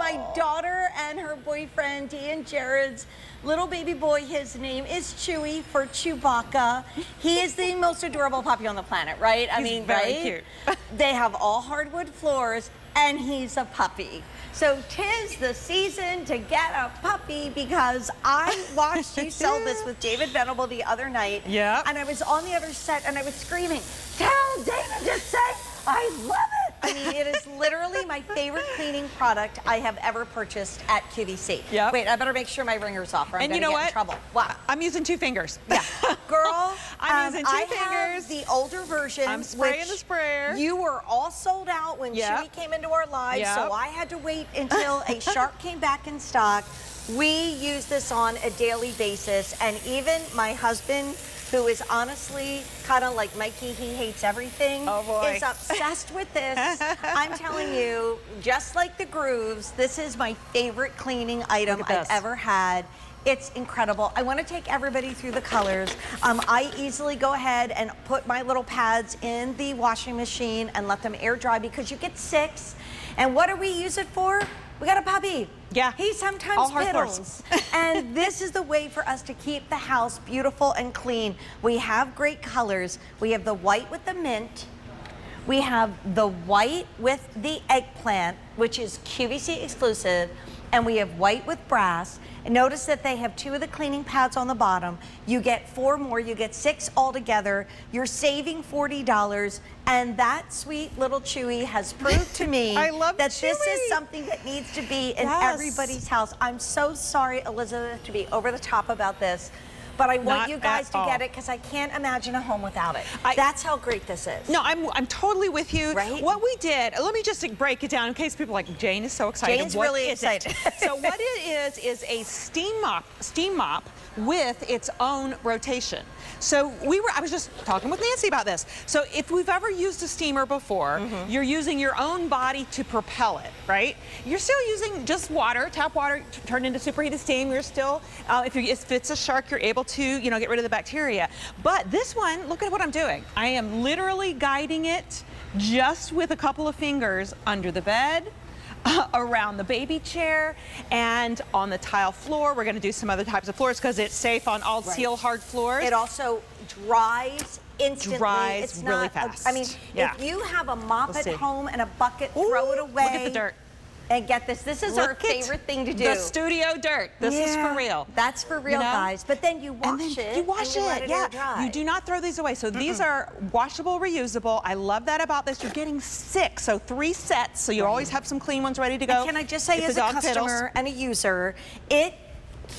my daughter and her boyfriend, Dee and Jared's little baby boy. His name is Chewy for Chewbacca. He is the most adorable puppy on the planet, right? I mean, very right? cute. They have all hardwood floors, and he's a puppy. So 'tis the season to get a puppy, because I watched you sell this with David Venable the other night. Yeah. And I was on the other set and I was screaming, tell David to say I love it. I mean, it is literally my favorite cleaning product I have ever purchased at QVC. Yep. Wait, I better make sure my ringer's off, or I'm And you gonna know get what? in trouble. What? I'm using 2 fingers. Yeah. Girl, I'm using 2 I fingers. have the older version. I'm spraying which the sprayer. You were all sold out when Yep. Chewy came into our lives, Yep. so I had to wait until a shark came back in stock. We use this on a daily basis, and even my husband, who is honestly kind of like Mikey, he hates everything, oh boy, is obsessed with this. I'm telling you, just like the grooves, this is my favorite cleaning item I've ever had. It's incredible. I want to take everybody through the colors. I easily go ahead and put my little pads in the washing machine and let them air dry, because you get 6. And what do we use it for? We got a puppy. Yeah. He sometimes piddles. And this is the way for us to keep the house beautiful and clean. We have great colors. We have the white with the mint. We have the white with the eggplant, which is QVC exclusive. And we have white with brass. And notice that they have 2 of the cleaning pads on the bottom. You get 4 more, you get 6 altogether. You're saving $40, and that sweet little Chewy has proved to me I love that Chewy. this is something that needs to be in everybody's house. I'm so sorry, Elizabeth, to be over the top about this, but I want you guys to get it, because I can't imagine a home without it. That's how great this is. No, I'm totally with you. Right? What we did, let me just break it down in case people are like, Jane is so excited. Jane's really excited. So what it is a steam mop with its own rotation. So I was just talking with Nancy about this. So if we've ever used a steamer before, you're using your own body to propel it, right? You're still using just water, tap water, turned into superheated steam. You're still, if it's a shark, you're able to, get rid of the bacteria. But this one, look at what I'm doing. I am literally guiding it just with a couple of fingers under the bed, around the baby chair, and on the tile floor. We're going to do some other types of floors because it's safe on all steel hard floors. It also dries instantly. Dries really fast. I mean, if you have a mop at home and a bucket, throw it away. Look at the dirt. And get this. This is our favorite thing to do. The studio dirt. This is for real. That's for real, guys. But then you wash it. You wash it. Let it air dry. You do not throw these away. So these are washable, reusable. I love that about this. You're getting 6, so 3 sets. So you always have some clean ones ready to go. And can I just say, as a customer and a user, it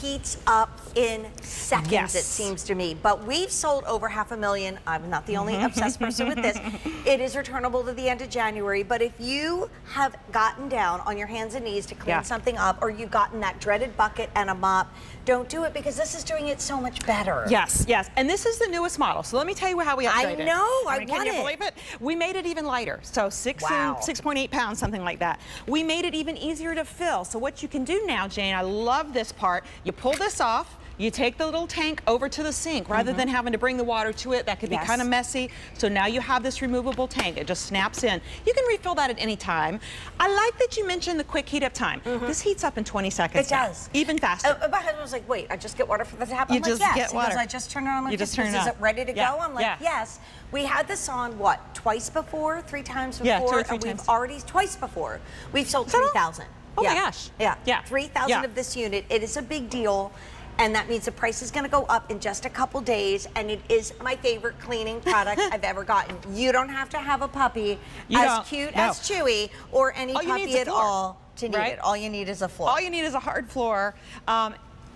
heats up in seconds, it seems to me. But we've sold over 500,000. I'm not the only obsessed person with this. It is returnable to the end of January. But if you have gotten down on your hands and knees to clean something up, or you've gotten that dreaded bucket and a mop, don't do it, because this is doing it so much better. Yes, yes. And this is the newest model. So let me tell you how we upgraded it. I know, I want Can you it. believe it? We made it even lighter. So 6.8 pounds, something like that. We made it even easier to fill. So what you can do now, Jane, I love this part. You pull this off. You take the little tank over to the sink rather than having to bring the water to it. That could be kind of messy. So now you have this removable tank. It just snaps in. You can refill that at any time. I like that you mentioned the quick heat up time. This heats up in 20 seconds. It does. Even faster. My husband was like, wait, I just get water from the tap? I'm You like, just yes. get water. He goes, I just turn it on. You just turn it on. Is it ready to go? I'm like, yes. We had this on, what, twice before? 3 times before? Yeah, 2 or 3 and times. We've already, twice before. We've sold 3,000. Oh my gosh. Yeah. 3,000 of this unit. It is a big deal. And that means the price is going to go up in just a couple days, and it is my favorite cleaning product I've ever gotten. You don't have to have a puppy as cute as Chewy or any puppy at all to need it. All you need is a floor. All you need is a hard floor.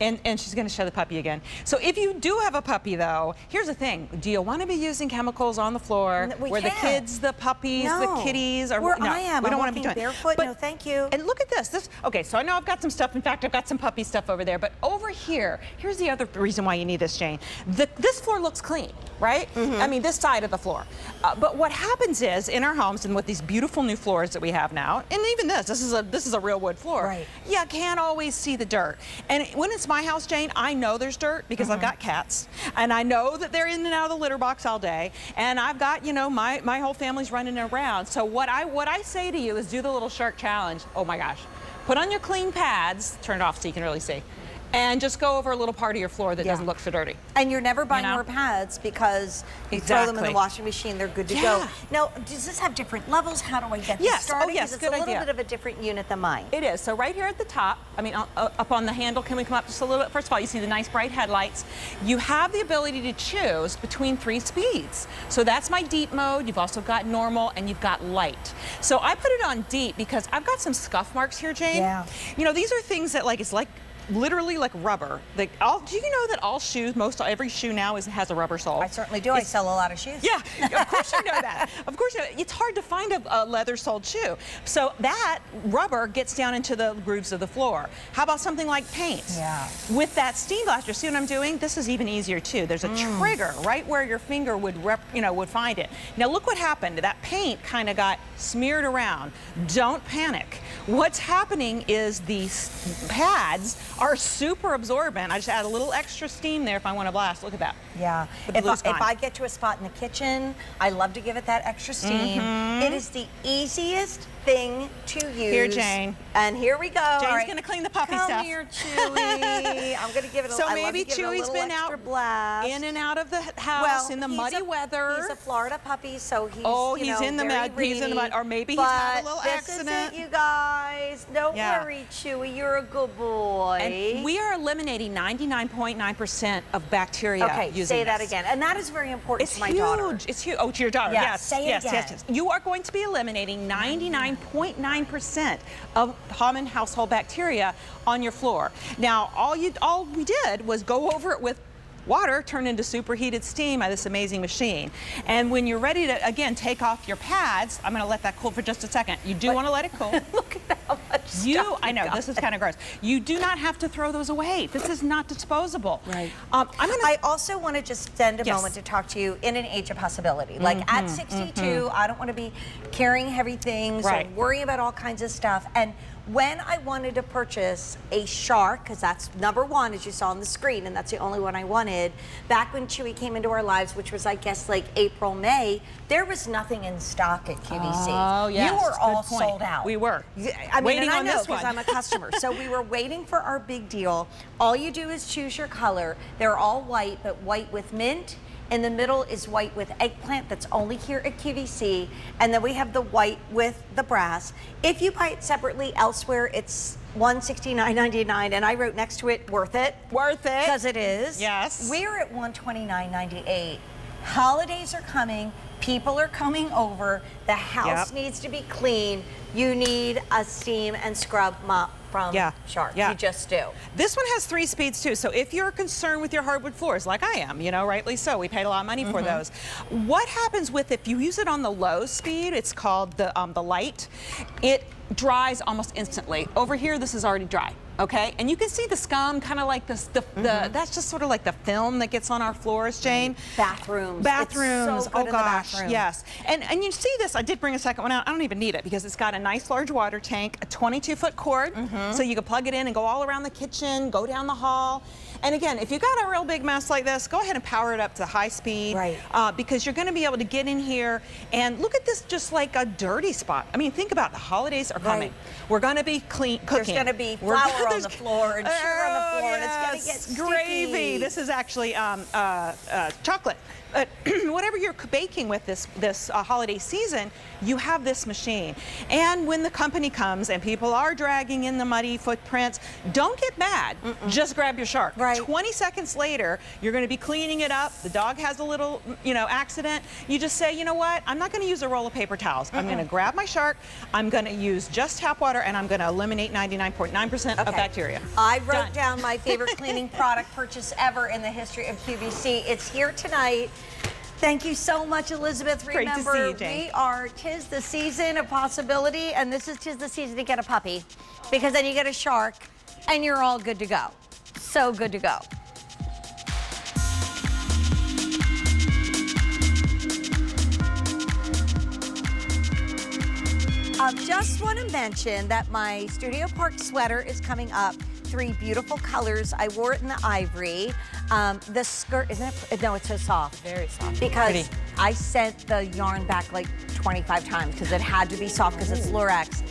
And she's going to show the puppy again. So if you do have a puppy, though, here's the thing. Do you want to be using chemicals on the floor where the kids, the puppies, the kitties are? Where I am. We don't I'm want to be doing barefoot. No, thank you. And look at this. Okay, so I know I've got some stuff. In fact, I've got some puppy stuff over there. But over here, here's the other reason why you need this, Jane. This floor looks clean, right? I mean, this side of the floor. But what happens is, in our homes and with these beautiful new floors that we have now, and even this is a real wood floor. Right. You can't always see the dirt. And when it's my house, Jane, I know there's dirt because I've got cats, and I know that they're in and out of the litter box all day, and I've got, my whole family's running around. So what I say to you is do the little shark challenge. Oh my gosh. put on your clean pads, turn it off so you can really see, and just go over a little part of your floor that doesn't look so dirty. And you're never buying more pads because you throw them in the washing machine, they're good to go. Now, does this have different levels? How do I get this started? Oh, yes, it's good a little idea. bit of a different unit than mine. It is. So right here at the top, I mean, up on the handle, can we come up just a little bit? First of all, you see the nice bright headlights. You have the ability to choose between 3 speeds. So that's my deep mode. You've also got normal and you've got light. So I put it on deep because I've got some scuff marks here, Jane. Yeah. You know, these are things that it's like literally like rubber. Do you know that all shoes, every shoe now has a rubber sole? I certainly do. I sell a lot of shoes. Yeah, of course you know that. Of course you know. It's hard to find a leather-soled shoe. So that rubber gets down into the grooves of the floor. How about something like paint? Yeah. With that steam blaster, see what I'm doing? This is even easier too. There's a trigger right where your finger would find it. Now look what happened. That paint kind of got smeared around. Don't panic. What's happening is these pads are super absorbent. I just add a little extra steam there if I want to blast. Look at that. Yeah. If I get to a spot in the kitchen, I love to give it that extra steam. It is the easiest thing to use. Here, Jane. And here we go. Jane's going to clean the puppy stuff. Come here, Chewy. I'm going to give it a So maybe Chewy's been out blast. in and out of the house in the muddy weather. He's a Florida puppy, so he's he's in the mud. He's in the mud, or maybe he's had a little accident. This is it, you guys. Don't worry, Chewy. You're a good boy. And we are eliminating 99.9% of bacteria using this. Say that again. And that is very important to my daughter. It's huge. Oh, to your daughter. Yes. Say it again. Yes. You are going to be eliminating 99.9% of common household bacteria on your floor. Now, all we did was go over it with water turned into superheated steam by this amazing machine. And when you're ready to, again, take off your pads, I'm going to let that cool for just a second. You do want to let it cool. Look at how much stuff I know, this is kind of gross. You do not have to throw those away. This is not disposable. Right. I also want to just spend a moment to talk to you in an age of possibility. Like at 62, I don't want to be carrying heavy things or worrying about all kinds of stuff. And when I wanted to purchase a shark, because that's number one, as you saw on the screen, and that's the only one I wanted, back when Chewy came into our lives, which was, I guess, like April, May, there was nothing in stock at QVC. Oh, yes. You were all sold out. We were. I mean, waiting and I on know this one. because I'm a customer. So we were waiting for our big deal. All you do is choose your color. They're all white, but white with mint. In the middle is white with eggplant, that's only here at QVC. And then we have the white with the brass. If you buy it separately elsewhere, it's $169.99, and I wrote next to it, worth it. Worth it. Because it is. Yes. We're at $129.98. Holidays are coming. People are coming over. The house needs to be clean. You need a steam and scrub mop from Shark. You just do. This one has 3 speeds too, so if you're concerned with your hardwood floors, like I am, you know, rightly so, we paid a lot of money for those. What happens if you use it on the low speed, it's called the light, it dries almost instantly. Over here, this is already dry. Okay, and you can see the scum, kind of like this. That's just sort of like the film that gets on our floors, Jane. Bathrooms. Bathrooms. It's so good oh in gosh, the bathroom. yes. And you see this. I did bring a second one out. I don't even need it because it's got a nice large water tank, a 22-foot cord, so you can plug it in and go all around the kitchen, go down the hall. And again, if you got a real big mess like this, go ahead and power it up to high speed, because you're going to be able to get in here and look at this just like a dirty spot. I mean, think about it. The holidays are coming. We're going to be cooking. There's going to be flour on the floor and sugar on the floor, and it's going to get sticky. Gravy. This is actually chocolate. Whatever you're baking with this holiday season, you have this machine. And when the company comes and people are dragging in the muddy footprints, don't get mad. Just grab your Shark. 20 seconds later, you're going to be cleaning it up. The dog has a little, accident. You just say, you know what? I'm not going to use a roll of paper towels. I'm going to grab my Shark. I'm going to use just tap water, and I'm going to eliminate 99.9% of bacteria. I wrote down my favorite cleaning product purchase ever in the history of QVC. It's here tonight. Thank you so much, Elizabeth. Remember, great to see you, Jane. We are 'tis the season of possibility, and this is 'tis the season to get a puppy, because then you get a Shark, and you're all good to go. So good to go. I just want to mention that my Studio Park sweater is coming up. 3 beautiful colors. I wore it in the ivory. The skirt, isn't it? No, it's so soft. Very soft. Because I sent the yarn back like 25 times because it had to be soft because it's Lurex.